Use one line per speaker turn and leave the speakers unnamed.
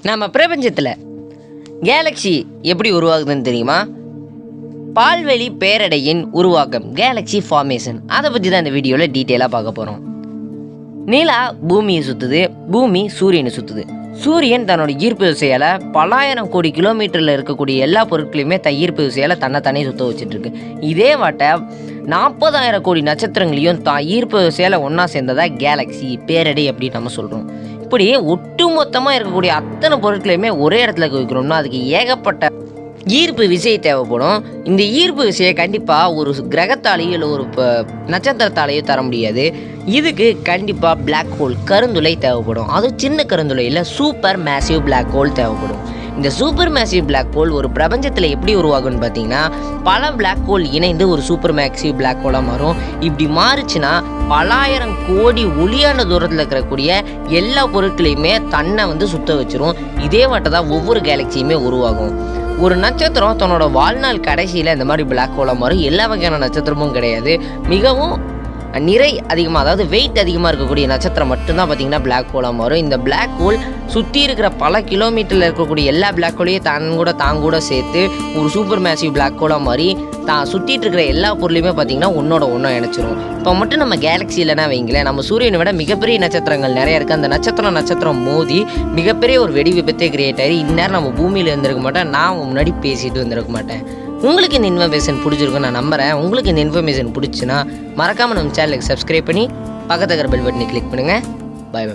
நம்ம பிரபஞ்சத்தில் கேலக்ஸி எப்படி உருவாகுதுன்னு தெரியுமா? பால்வெளி பேரடையின் உருவாக்கம், கேலக்ஸி ஃபார்மேஷன், அதை பற்றி தான் இந்த வீடியோவில் டீட்டெயிலாக பார்க்க போகிறோம். நிலா பூமியை சுற்றுது, பூமி சூரியனை சுற்றுது. சூரியன் தன்னோட ஈர்ப்பு விசையால் பலாயிரம் கோடி கிலோமீட்டரில் இருக்கக்கூடிய எல்லா பொருட்களையுமே ஈர்ப்பு விசையால் தன்னைத்தானே சுற்ற வச்சுட்ருக்கு. இதே வாட்டை 40,000 கோடி நட்சத்திரங்களையும் ஈர்ப்பு விசையால் ஒன்றா சேர்ந்ததா கேலக்ஸி பேரடை அப்படின்னு நம்ம சொல்கிறோம். இப்படி ஒட்டு மொத்தமாக இருக்கக்கூடிய அத்தனை பொருட்களையுமே ஒரே இடத்துல வைக்கணும்னா அதுக்கு ஏகப்பட்ட ஈர்ப்பு விசை தேவைப்படும். இந்த ஈர்ப்பு விசையை கண்டிப்பாக ஒரு கிரகத்தாலேயோ இல்லை ஒரு நட்சத்திரத்தாலேயோ தர முடியாது. இதுக்கு கண்டிப்பாக பிளாக் ஹோல், கருந்துளை தேவைப்படும். அது சின்ன கருந்துளை இல்லை, சூப்பர் மேசிவ் பிளாக் ஹோல் தேவைப்படும். இந்த சூப்பர் மேசிவ் பிளாக் ஹோல் ஒரு பிரபஞ்சத்தில் எப்படி உருவாகும்னு பார்த்தீங்கன்னா, பல பிளாக் ஹோல் இணைந்து ஒரு சூப்பர் மேசிவ் பிளாக் ஹோலாக மாறும். இப்படி மாறுச்சுன்னா பலாயிரம் கோடி ஒளியான தூரத்தில் இருக்கக்கூடிய எல்லா பொருட்களையுமே தன்னை சுத்த வச்சிரும். இதே வாட்டை தான் ஒவ்வொரு கேலக்சியுமே உருவாகும். ஒரு நட்சத்திரம் தன்னோட வாழ்நாள் கடைசியில் இந்த மாதிரி பிளாக் ஹோலாக மாறும். எல்லா வகையான நட்சத்திரமும் கிடையாது. மிகவும் நிறை அதிகமாக, அதாவது வெயிட் அதிகமாக இருக்கக்கூடிய நட்சத்திரம் மட்டும்தான் பார்த்திங்கன்னா பிளாக் ஹோலாக மாறும். இந்த பிளாக் ஹோல் சுற்றி இருக்கிற பல கிலோமீட்டரில் இருக்கக்கூடிய எல்லா பிளாக் ஹோலையும் தாங்கூட சேர்த்து ஒரு சூப்பர் மேசிவ் பிளாக் ஹோலாக மாறி தான் சுற்றிட்டு இருக்கிற எல்லா பொருளையுமே பார்த்திங்கன்னா ஒன்றா இணைச்சிரும். இப்போ மட்டும் நம்ம கேலக்சியிலனா வைங்களேன், நம்ம சூரியனை விட மிகப்பெரிய நட்சத்திரங்கள் நிறைய இருக்குது. அந்த நட்சத்திரம் மோதி மிகப்பெரிய ஒரு வெடி விபத்தே கிரியேட் ஆகி இந்நேரம் நம்ம பூமியில் இருந்திருக்க மாட்டேன், நான் முன்னாடி பேசிட்டு வந்திருக்க மாட்டேன். உங்களுக்கு இந்த இன்ஃபர்மேஷன் பிடிச்சிருக்குன்னு நான் நம்புகிறேன். உங்களுக்கு இந்த இன்ஃபர்மேஷன் பிடிச்சுன்னா மறக்காமல் நம்ம சேனலுக்கு சப்ஸ்கிரைப் பண்ணி பக்கத்துல இருக்கிற பெல் பட்டனை கிளிக் பண்ணுங்கள். பை.